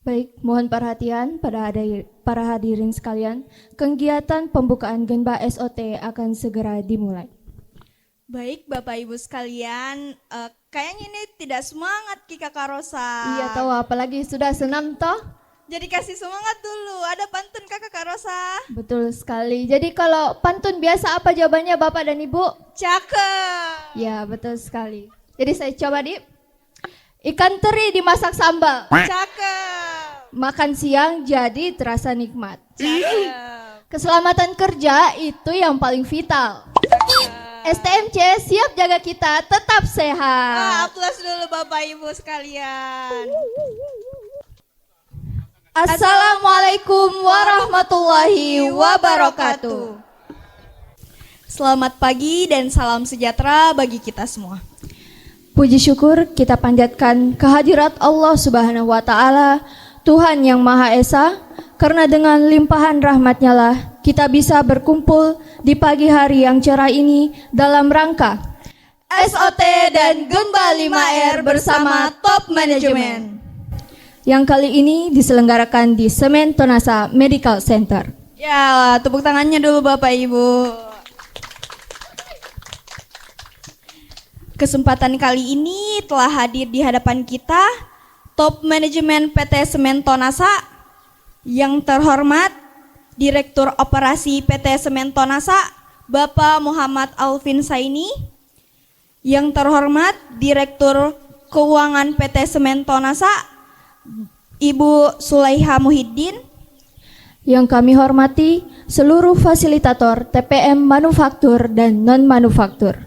Baik, mohon perhatian para hadirin sekalian. Kegiatan pembukaan Genba SOT akan segera dimulai. Baik, Bapak Ibu sekalian, kayaknya ini tidak semangat Ki Kakak Rosa. Iya tahu, apalagi sudah senam toh. Jadi kasih semangat dulu, ada pantun Kakak Rosa. Betul sekali. Jadi kalau pantun biasa apa jawabannya Bapak dan Ibu? Cakep. Ya, betul sekali. Jadi saya coba ikan teri dimasak sambal. Cakep. Makan siang jadi terasa nikmat. Cakep. Keselamatan kerja itu yang paling vital. STMC siap jaga kita tetap sehat. Aplaus dulu Bapak Ibu sekalian. Assalamualaikum warahmatullahi wabarakatuh. Selamat pagi dan salam sejahtera bagi kita semua. Puji syukur kita panjatkan kehadirat Allah Subhanahu wa Ta'ala, Tuhan yang Maha Esa, karena dengan limpahan rahmat-Nya lah kita bisa berkumpul di pagi hari yang cerah ini dalam rangka SOT dan Genba 5R bersama Top Management yang kali ini diselenggarakan di Semen Tonasa Medical Center. Ya, tepuk tangannya dulu Bapak Ibu. Kesempatan kali ini telah hadir di hadapan kita Top Manajemen PT Semen Tonasa, yang terhormat Direktur Operasi PT Semen Tonasa Bapak Muhammad Alvin Saini, yang terhormat Direktur Keuangan PT Semen Tonasa Ibu Sulaiha Muhyiddin, yang kami hormati seluruh fasilitator TPM manufaktur dan non-manufaktur.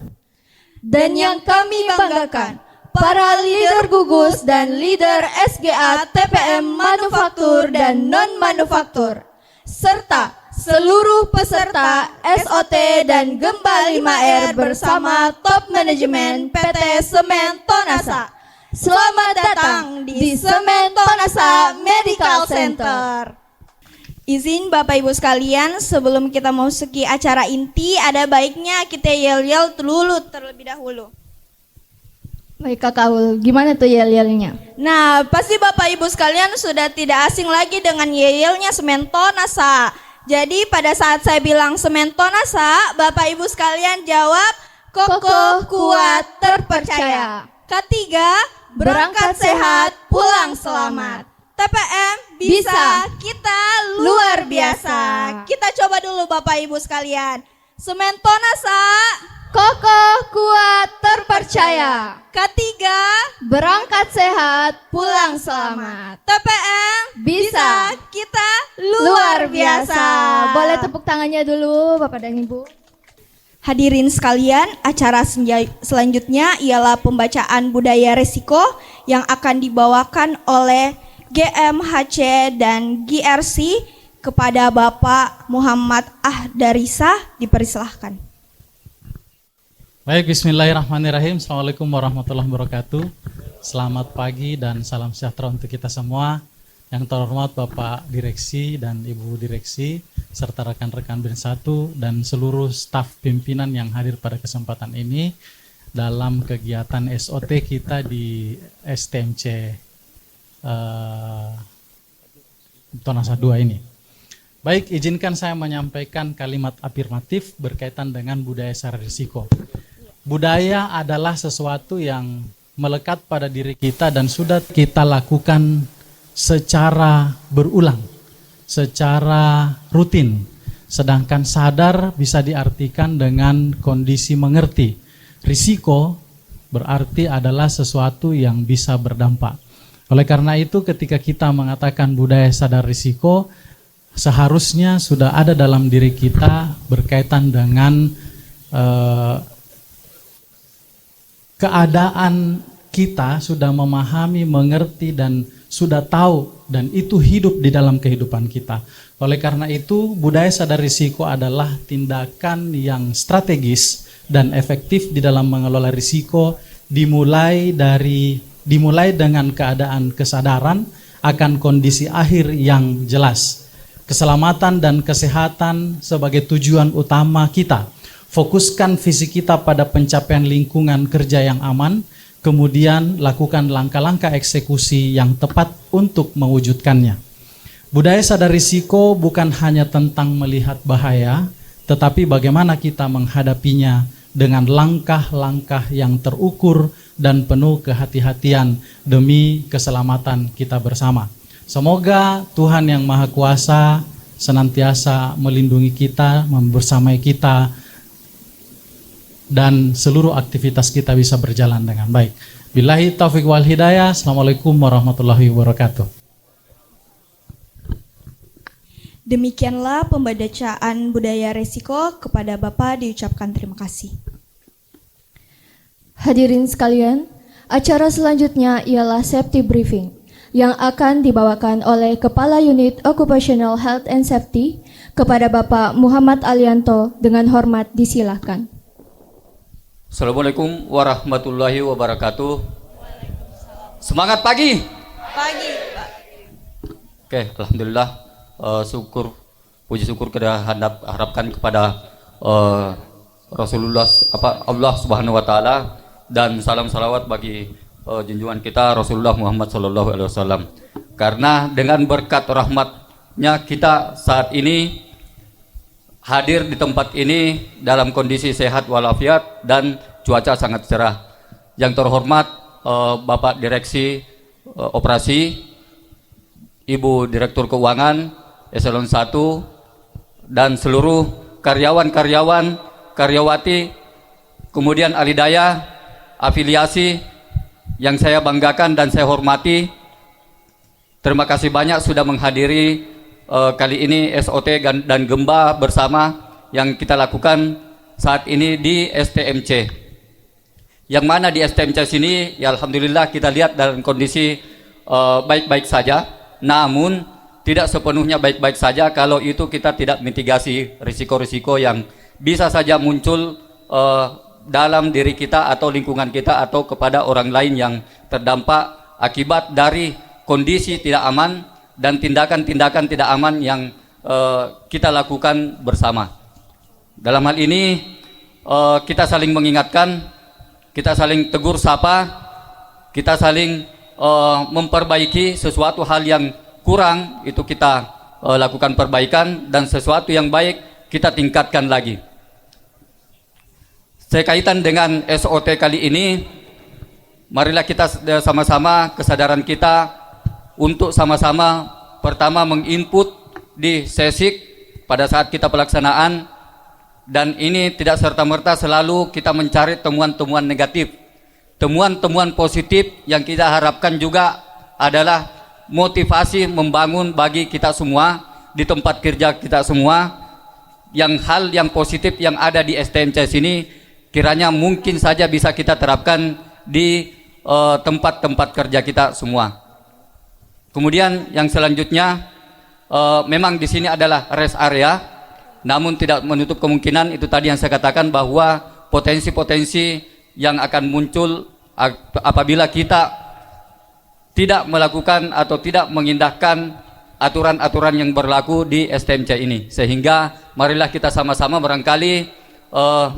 Dan yang kami banggakan, para leader gugus dan leader SGA TPM manufaktur dan non-manufaktur, serta seluruh peserta SOT dan Genba 5R bersama Top Manajemen PT Semen Tonasa. Selamat datang di Semen Tonasa Medical Center. Izin Bapak Ibu sekalian, sebelum kita memasuki acara inti, ada baiknya kita yel-yel dulu terlebih dahulu. Baik Kakak Ul, gimana tuh yel-yelnya? Nah, pasti Bapak Ibu sekalian sudah tidak asing lagi dengan yel-yelnya Semen Tonasa. Jadi pada saat saya bilang Semen Tonasa, Bapak Ibu sekalian jawab kokoh, kuat, terpercaya. Ketiga, berangkat sehat, pulang selamat. TPM bisa, kita luar biasa. Kita coba dulu Bapak Ibu sekalian. Semen Tonasa, kokoh, kuat, terpercaya. Ketiga, berangkat sehat, pulang selamat. TPM Bisa, kita luar biasa. Boleh tepuk tangannya dulu Bapak dan Ibu. Hadirin sekalian, acara selanjutnya ialah pembacaan budaya resiko yang akan dibawakan oleh GMHC dan GRC kepada Bapak Muhammad Ahdarisa. Dipersilahkan. Baik, bismillahirrahmanirrahim. Assalamualaikum warahmatullahi wabarakatuh. Selamat pagi dan salam sejahtera untuk kita semua. Yang terhormat Bapak Direksi dan Ibu Direksi, serta rekan-rekan BIN 1 dan seluruh staf pimpinan yang hadir pada kesempatan ini dalam kegiatan SOT kita di STMC Tonasa 2 ini. Baik, izinkan saya menyampaikan kalimat afirmatif berkaitan dengan budaya secara risiko. Budaya adalah sesuatu yang melekat pada diri kita dan sudah kita lakukan secara berulang, secara rutin. Sedangkan sadar bisa diartikan dengan kondisi mengerti. Risiko berarti adalah sesuatu yang bisa berdampak. Oleh karena itu ketika kita mengatakan budaya sadar risiko, seharusnya sudah ada dalam diri kita berkaitan dengan keadaan kita, sudah memahami, mengerti, dan sudah tahu, dan itu hidup di dalam kehidupan kita. Oleh karena itu, budaya sadar risiko adalah tindakan yang strategis dan efektif di dalam mengelola risiko, dimulai dengan keadaan kesadaran akan kondisi akhir yang jelas. Keselamatan dan kesehatan sebagai tujuan utama kita. Fokuskan visi kita pada pencapaian lingkungan kerja yang aman, kemudian lakukan langkah-langkah eksekusi yang tepat untuk mewujudkannya. Budaya sadar risiko bukan hanya tentang melihat bahaya, tetapi bagaimana kita menghadapinya dengan langkah-langkah yang terukur dan penuh kehati-hatian demi keselamatan kita bersama. Semoga Tuhan yang Maha Kuasa senantiasa melindungi kita, membersamai kita, dan seluruh aktivitas kita bisa berjalan dengan baik. Billahi taufiq wal hidayah. Assalamualaikum warahmatullahi wabarakatuh. Demikianlah pembacaan budaya resiko. Kepada Bapak diucapkan terima kasih. Hadirin sekalian, acara selanjutnya ialah safety briefing yang akan dibawakan oleh Kepala Unit Occupational Health and Safety kepada Bapak Muhammad Alianto. Dengan hormat disilahkan. Assalamualaikum warahmatullahi wabarakatuh. Semangat pagi. Pagi, Pak. Oke, alhamdulillah. Puji syukur kita harapkan kepada Rasulullah Allah Subhanahu wa taala, dan salam salawat bagi junjungan kita Rasulullah Muhammad sallallahu alaihi wasallam. Karena dengan berkat rahmatnya kita saat ini hadir di tempat ini dalam kondisi sehat walafiat dan cuaca sangat cerah. Yang terhormat Bapak Direksi Operasi, Ibu Direktur Keuangan Eselon 1, dan seluruh karyawan-karyawan, karyawati, kemudian alidaya, afiliasi yang saya banggakan dan saya hormati. Terima kasih banyak sudah menghadiri kali ini SOT dan Gemba bersama yang kita lakukan saat ini di STMC. Yang mana di STMC sini ya alhamdulillah kita lihat dalam kondisi baik-baik saja, namun tidak sepenuhnya baik-baik saja kalau itu kita tidak mitigasi risiko-risiko yang bisa saja muncul dalam diri kita atau lingkungan kita atau kepada orang lain yang terdampak akibat dari kondisi tidak aman dan tindakan-tindakan tidak aman yang kita lakukan bersama. Dalam hal ini kita saling mengingatkan, kita saling tegur sapa, kita saling memperbaiki sesuatu hal yang kurang, itu kita lakukan perbaikan, dan sesuatu yang baik kita tingkatkan lagi. Sekaitan dengan SOT kali ini, marilah kita sama-sama kesadaran kita untuk sama-sama pertama menginput di sesik pada saat kita pelaksanaan, dan ini tidak serta-merta selalu kita mencari temuan-temuan negatif. Temuan-temuan positif yang kita harapkan juga adalah motivasi membangun bagi kita semua di tempat kerja kita semua. Yang hal yang positif yang ada di STMC sini kiranya mungkin saja bisa kita terapkan di tempat-tempat kerja kita semua. Kemudian yang selanjutnya, memang di sini adalah rest area, namun tidak menutup kemungkinan itu tadi yang saya katakan bahwa potensi-potensi yang akan muncul apabila kita tidak melakukan atau tidak mengindahkan aturan-aturan yang berlaku di STMC ini. Sehingga marilah kita sama-sama barangkali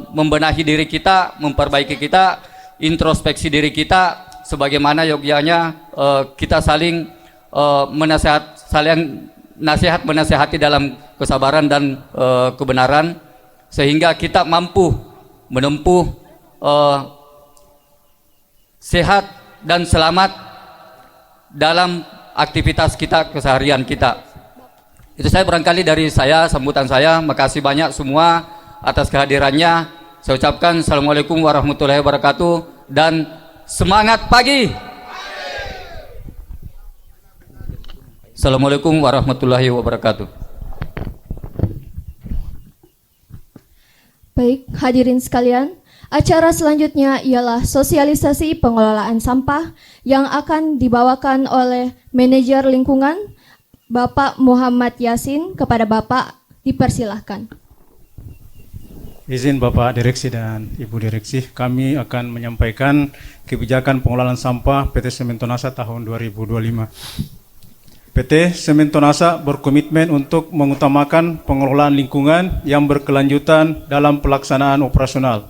membenahi diri kita, memperbaiki kita, introspeksi diri kita, sebagaimana yogyanya kita saling nasihat menasehati dalam kesabaran dan kebenaran, sehingga kita mampu menempuh sehat dan selamat dalam aktivitas kita keseharian kita. Itu saya barangkali dari saya, sambutan saya. Makasih banyak semua atas kehadirannya. Saya ucapkan Assalamualaikum warahmatullahi wabarakatuh dan semangat pagi. Assalamualaikum warahmatullahi wabarakatuh. Baik, hadirin sekalian, acara selanjutnya ialah sosialisasi pengelolaan sampah yang akan dibawakan oleh Manajer Lingkungan Bapak Muhammad Yasin. Kepada Bapak dipersilahkan. Izin Bapak Direksi dan Ibu Direksi, kami akan menyampaikan kebijakan pengelolaan sampah PT Sementonasa tahun 2025. PT Sementonasa berkomitmen untuk mengutamakan pengelolaan lingkungan yang berkelanjutan dalam pelaksanaan operasional,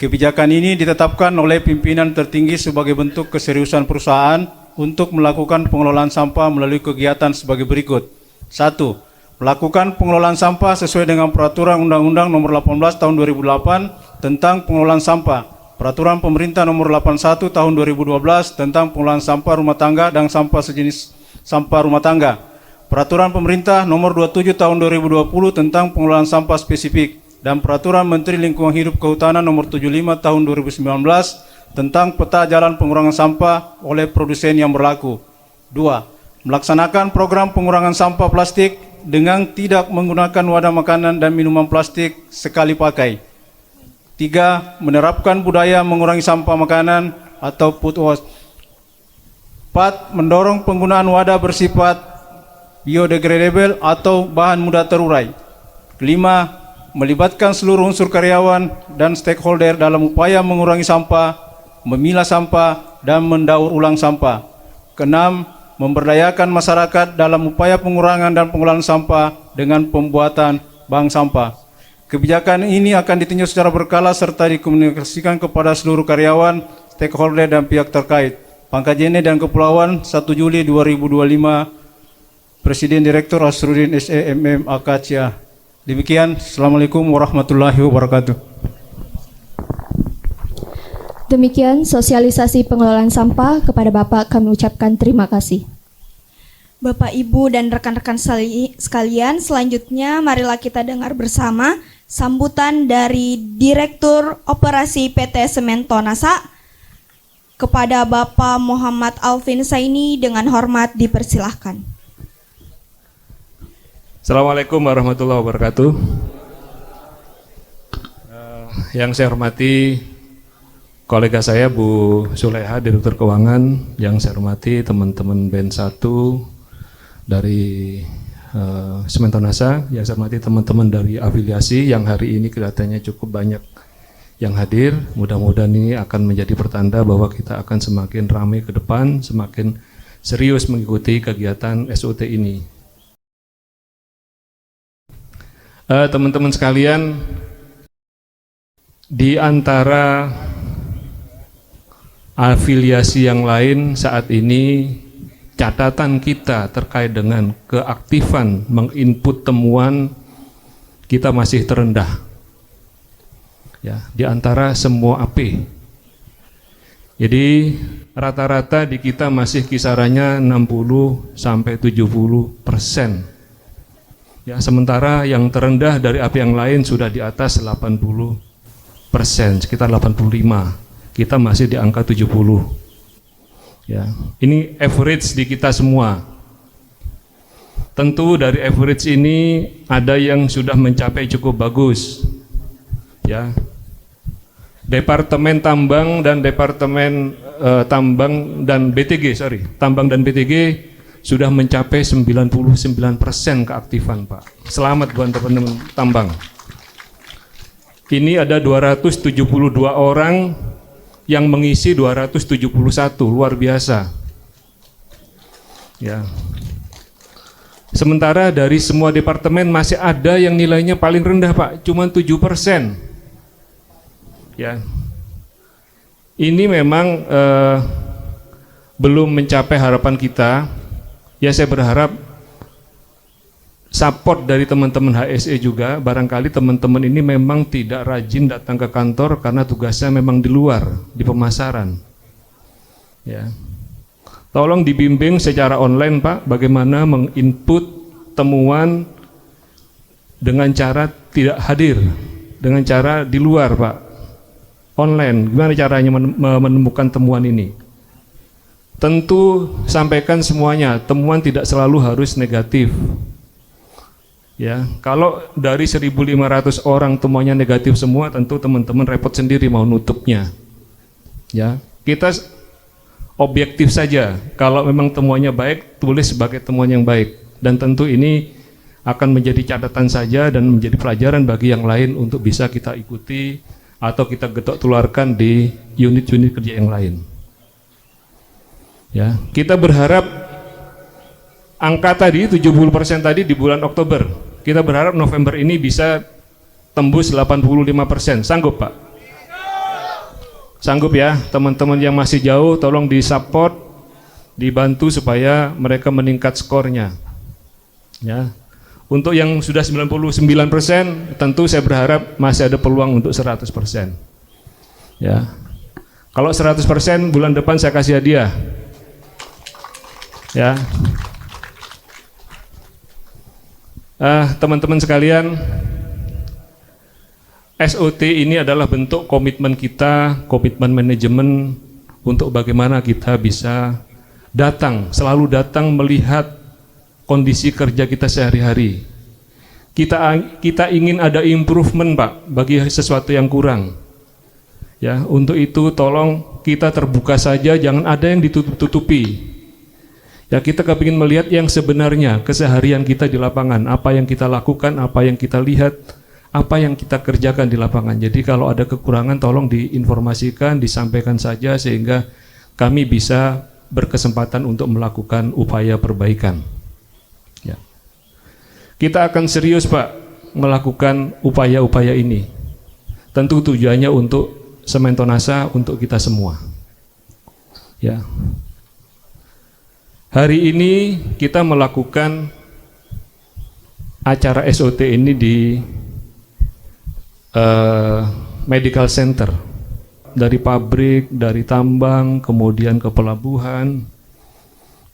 Kebijakan ini ditetapkan oleh pimpinan tertinggi sebagai bentuk keseriusan perusahaan untuk melakukan pengelolaan sampah melalui kegiatan sebagai berikut. 1. Melakukan pengelolaan sampah sesuai dengan Peraturan Undang-Undang Nomor 18 Tahun 2008 tentang pengelolaan sampah, Peraturan Pemerintah Nomor 81 Tahun 2012 tentang pengelolaan sampah rumah tangga dan sampah sejenis sampah rumah tangga, Peraturan Pemerintah Nomor 27 Tahun 2020 tentang pengelolaan sampah spesifik, dan Peraturan Menteri Lingkungan Hidup Kehutanan Nomor 75 Tahun 2019 tentang peta jalan pengurangan sampah oleh produsen yang berlaku. 2. Melaksanakan program pengurangan sampah plastik dengan tidak menggunakan wadah makanan dan minuman plastik sekali pakai. 3. Menerapkan budaya mengurangi sampah makanan atau food waste. 4. Mendorong penggunaan wadah bersifat biodegradable atau bahan mudah terurai. 5. Melibatkan seluruh unsur karyawan dan stakeholder dalam upaya mengurangi sampah, memilah sampah, dan mendaur ulang sampah. 6. Memberdayakan masyarakat dalam upaya pengurangan dan pengelolaan sampah dengan pembuatan bank sampah. Kebijakan ini akan ditinjau secara berkala serta dikomunikasikan kepada seluruh karyawan, stakeholder, dan pihak terkait. Pangkat Jene dan Kepulauan 1 Juli 2025. Presiden Direktur Asrudin SEMM Akacia. Demikian, Assalamualaikum warahmatullahi wabarakatuh. Demikian sosialisasi pengelolaan sampah. Kepada Bapak kami ucapkan terima kasih. Bapak, Ibu, dan rekan-rekan sekalian, selanjutnya marilah kita dengar bersama sambutan dari Direktur Operasi PT Semento NASA. Kepada Bapak Muhammad Alvin Saini dengan hormat dipersilahkan. Assalamualaikum warahmatullahi wabarakatuh. Yang saya hormati kolega saya Bu Suleha, Direktur Keuangan. Yang saya hormati teman-teman Band 1 dari Semento NASA. Yang saya hormati teman-teman dari afiliasi yang hari ini kelihatannya cukup banyak yang hadir. Mudah-mudahan ini akan menjadi pertanda bahwa kita akan semakin ramai ke depan, semakin serius mengikuti kegiatan SOT ini. Teman-teman sekalian, di antara afiliasi yang lain saat ini, catatan kita terkait dengan keaktifan menginput temuan kita masih terendah. Ya, di antara semua AP. Jadi rata-rata di kita masih kisarannya 60 sampai 70%. Ya, sementara yang terendah dari AP yang lain sudah di atas 80%, sekitar 85%. Kita masih di angka 70%. Ya, ini average di kita semua. Tentu dari average ini ada yang sudah mencapai cukup bagus. Ya. Departemen Tambang dan Departemen Tambang dan BTG, Tambang dan BTG sudah mencapai 99% keaktifan, Pak. Selamat buat teman-teman tambang. Ini ada 272 orang yang mengisi 271, luar biasa. Ya. Sementara dari semua departemen masih ada yang nilainya paling rendah, Pak, cuma 7%. Ya. Ini memang belum mencapai harapan kita. Ya, saya berharap support dari teman-teman HSE juga. Barangkali teman-teman ini memang tidak rajin datang ke kantor karena tugasnya memang di luar, di pemasaran. Ya. Tolong dibimbing secara online, Pak, bagaimana menginput temuan dengan cara tidak hadir, dengan cara di luar, Pak, online. Gimana caranya menemukan temuan ini? Tentu sampaikan semuanya, temuan tidak selalu harus negatif. Ya, kalau dari 1.500 orang temuannya negatif semua, tentu teman-teman repot sendiri mau nutupnya. Ya, kita objektif saja. Kalau memang temuannya baik, tulis sebagai temuan yang baik. Dan tentu ini akan menjadi catatan saja dan menjadi pelajaran bagi yang lain untuk bisa kita ikuti atau kita getok tularkan di unit-unit kerja yang lain. Ya, kita berharap angka tadi 70% tadi di bulan Oktober. Kita berharap November ini bisa tembus 85%. Sanggup, Pak? Sanggup ya, teman-teman yang masih jauh tolong disupport, dibantu supaya mereka meningkat skornya. Ya. Untuk yang sudah 99%, tentu saya berharap masih ada peluang untuk 100%. Ya. Kalau 100% bulan depan saya kasih hadiah. Ya. Teman-teman sekalian, SOT ini adalah bentuk komitmen kita, komitmen manajemen untuk bagaimana kita bisa selalu datang melihat kondisi kerja kita sehari-hari. Kita ingin ada improvement, Pak, bagi sesuatu yang kurang. Ya, untuk itu tolong kita terbuka saja, jangan ada yang ditutup-tutupi. Ya, kita kepingin melihat yang sebenarnya keseharian kita di lapangan, apa yang kita lakukan, apa yang kita lihat, apa yang kita kerjakan di lapangan. Jadi kalau ada kekurangan tolong diinformasikan, disampaikan saja sehingga kami bisa berkesempatan untuk melakukan upaya perbaikan. Ya. Kita akan serius, Pak, melakukan upaya-upaya ini. Tentu tujuannya untuk Sementonasa, untuk kita semua. Ya. Hari ini kita melakukan acara SOT ini di medical center, dari pabrik, dari tambang, kemudian ke pelabuhan,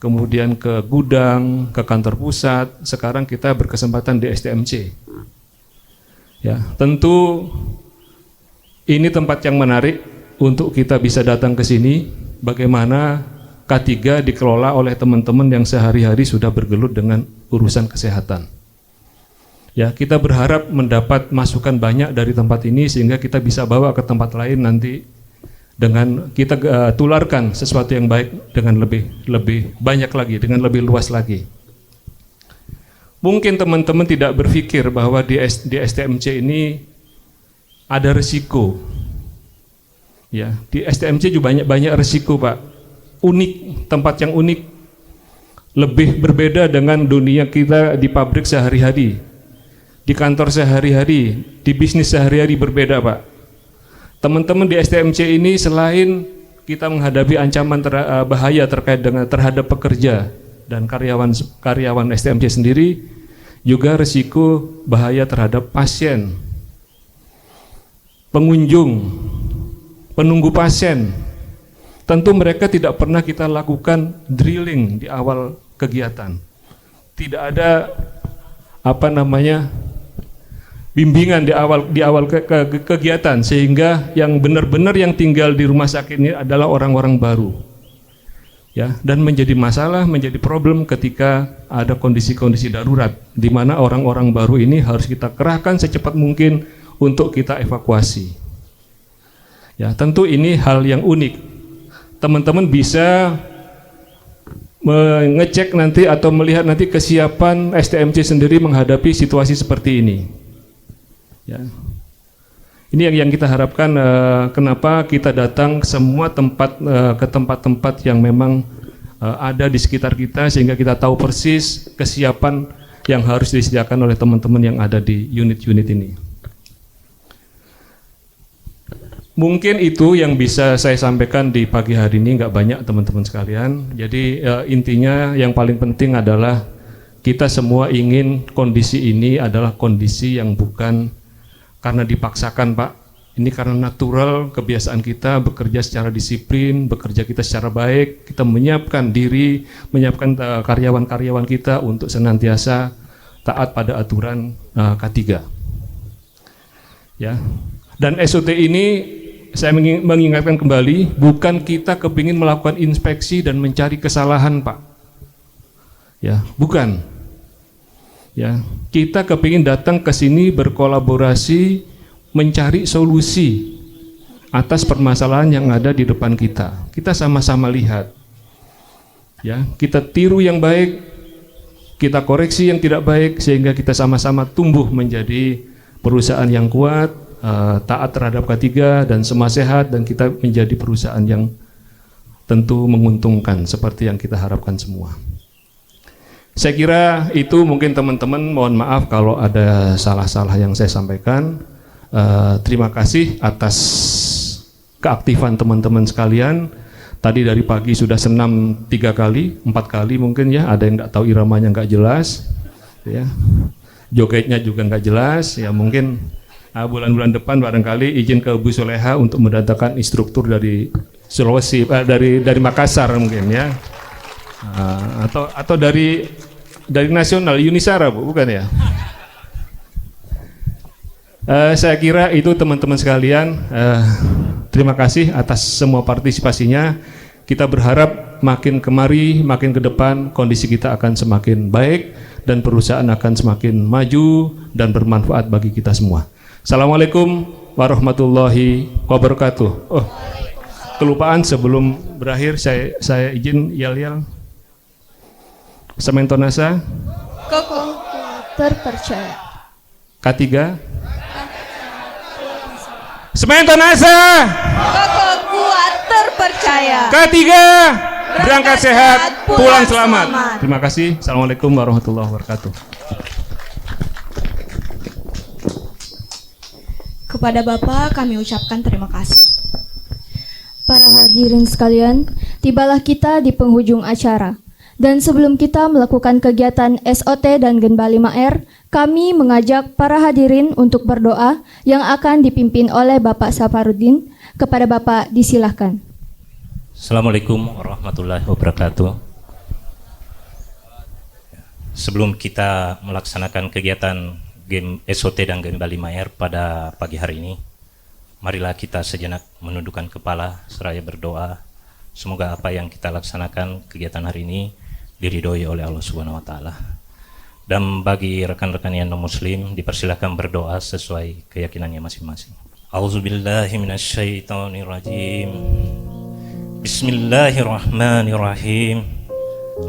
kemudian ke gudang, ke kantor pusat. Sekarang kita berkesempatan di STMC. Ya, tentu ini tempat yang menarik untuk kita bisa datang ke sini. Bagaimana K3 dikelola oleh teman-teman yang sehari-hari sudah bergelut dengan urusan kesehatan. Ya, kita berharap mendapat masukan banyak dari tempat ini sehingga kita bisa bawa ke tempat lain nanti dengan kita tularkan sesuatu yang baik dengan lebih banyak lagi, dengan lebih luas lagi. Mungkin teman-teman tidak berpikir bahwa di STMC ini ada resiko. Ya, di STMC juga banyak resiko, Pak. Unik, tempat yang unik, lebih berbeda dengan dunia kita di pabrik sehari-hari. Di kantor sehari-hari, di bisnis sehari-hari berbeda, Pak. Teman-teman di STMC ini selain kita menghadapi ancaman bahaya terhadap pekerja dan karyawan STMC sendiri, juga risiko bahaya terhadap pasien, pengunjung, penunggu pasien. Tentu mereka tidak pernah kita lakukan drilling di awal kegiatan. Tidak ada bimbingan di awal kegiatan, sehingga yang benar-benar yang tinggal di rumah sakit ini adalah orang-orang baru. Ya, dan menjadi masalah, menjadi problem ketika ada kondisi-kondisi darurat di mana orang-orang baru ini harus kita kerahkan secepat mungkin untuk kita evakuasi. Ya, tentu ini hal yang unik. Teman-teman bisa mengecek nanti atau melihat nanti kesiapan STMC sendiri menghadapi situasi seperti ini. Ya. Ini yang kita harapkan, kenapa kita datang semua ke tempat-tempat yang memang ada di sekitar kita, sehingga kita tahu persis kesiapan yang harus disediakan oleh teman-teman yang ada di unit-unit ini. Mungkin itu yang bisa saya sampaikan di pagi hari ini, nggak banyak teman-teman sekalian. Jadi intinya yang paling penting adalah kita semua ingin kondisi ini adalah kondisi yang bukan karena dipaksakan, Pak. Ini karena natural, kebiasaan kita bekerja secara disiplin, bekerja kita secara baik, kita menyiapkan diri, menyiapkan karyawan-karyawan kita untuk senantiasa taat pada aturan K3. Ya. Dan SOT ini saya mengingatkan kembali, bukan kita kepingin melakukan inspeksi dan mencari kesalahan, Pak. Ya, bukan. Ya, kita kepingin datang ke sini berkolaborasi, mencari solusi atas permasalahan yang ada di depan kita. Kita sama-sama lihat. Ya, kita tiru yang baik, kita koreksi yang tidak baik, sehingga kita sama-sama tumbuh menjadi perusahaan yang kuat, taat terhadap K3 dan semua sehat, dan kita menjadi perusahaan yang tentu menguntungkan seperti yang kita harapkan semua. Saya kira itu, mungkin teman-teman mohon maaf kalau ada salah-salah yang saya sampaikan. Terima kasih atas keaktifan teman-teman sekalian. Tadi dari pagi sudah senam 3 kali, 4 kali mungkin ya. Ada yang nggak tahu iramanya nggak jelas, ya. Jogetnya juga nggak jelas. Ya mungkin bulan-bulan depan barangkali izin ke Bu Soleha untuk mendatangkan instruktur dari Sulawesi, dari Makassar mungkin ya. Atau dari nasional Unisara, Bu, bukan ya? Saya kira itu teman-teman sekalian. Terima kasih atas semua partisipasinya. Kita berharap makin kemari, makin ke depan kondisi kita akan semakin baik dan perusahaan akan semakin maju dan bermanfaat bagi kita semua. Assalamualaikum warahmatullahi wabarakatuh. Oh, kelupaan sebelum berakhir saya izin yel-yel. Sementonasa Kokoh Terpercaya. K3 Sementonasa Kokoh kuat terpercaya. K3 berangkat sehat, pulang selamat. selamat. Terima kasih. Assalamualaikum warahmatullahi wabarakatuh. Kepada Bapak kami ucapkan terima kasih. Para hadirin sekalian, tibalah kita di penghujung acara. Dan sebelum kita melakukan kegiatan SOT dan Genba 5R, kami mengajak para hadirin untuk berdoa yang akan dipimpin oleh Bapak Safarudin. Kepada Bapak disilahkan. Assalamualaikum warahmatullahi wabarakatuh. Sebelum kita melaksanakan kegiatan game SOT dan Genba 5R pada pagi hari ini, marilah kita sejenak menundukkan kepala seraya berdoa. Semoga apa yang kita laksanakan kegiatan hari ini diridhoi oleh Allah Subhanahu wa taala. Dan bagi rekan-rekan yang non-muslim dipersilakan berdoa sesuai keyakinannya masing-masing. A'udzubillahi minasyaitonirrajim. Bismillahirrahmanirrahim.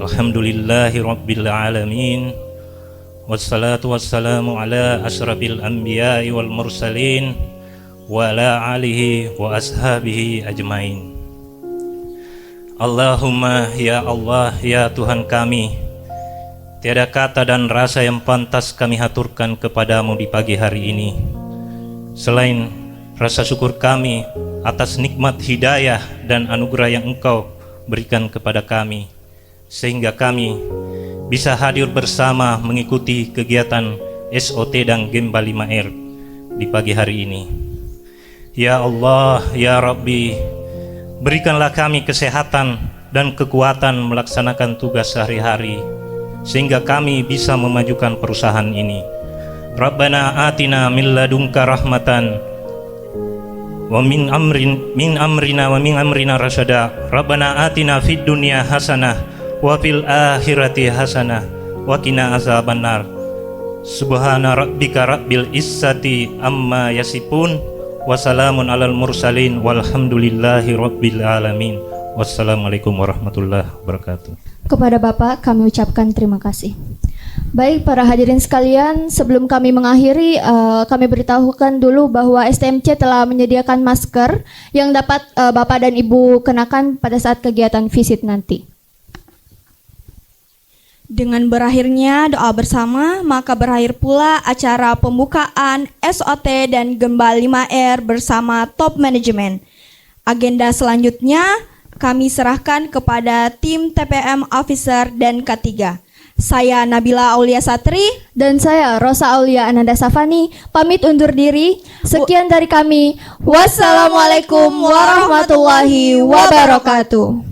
Alhamdulillahi rabbil alamin. Wassalatu wassalamu ala asyrafil anbiya'i wal mursalin wa ala alihi wa ashabihi ajmain. Allahumma ya Allah, ya Tuhan kami, tiada kata dan rasa yang pantas kami haturkan kepadamu di pagi hari ini selain rasa syukur kami atas nikmat hidayah dan anugerah yang Engkau berikan kepada kami, sehingga kami bisa hadir bersama mengikuti kegiatan SOT dan Genba 5R di pagi hari ini. Ya Allah, ya Rabbi, berikanlah kami kesehatan dan kekuatan melaksanakan tugas sehari-hari, sehingga kami bisa memajukan perusahaan ini. Rabbana atina min ladunka rahmatan wa min amrina rasyada. Rabbana atina fid dunya hasanah wa fil akhirati hasanah wa qina azabannar. Subhana rabbika rabbil izzati amma yasifun wa salamun alal mursalin walhamdulillahi rabbil alamin. Wassalamualaikum warahmatullahi wabarakatuh. Kepada Bapak kami ucapkan terima kasih. Baik para hadirin sekalian, sebelum kami mengakhiri, kami beritahukan dulu bahwa STMC telah menyediakan masker yang dapat Bapak dan Ibu kenakan pada saat kegiatan visit nanti. Dengan berakhirnya doa bersama, maka berakhir pula acara pembukaan SOT dan Genba 5R bersama top manajemen. Agenda selanjutnya kami serahkan kepada tim TPM Officer dan K3. Saya Nabila Aulia Satri Dan saya Rosa Aulia Ananda Safani pamit undur diri. Sekian dari kami. Wassalamualaikum warahmatullahi wabarakatuh.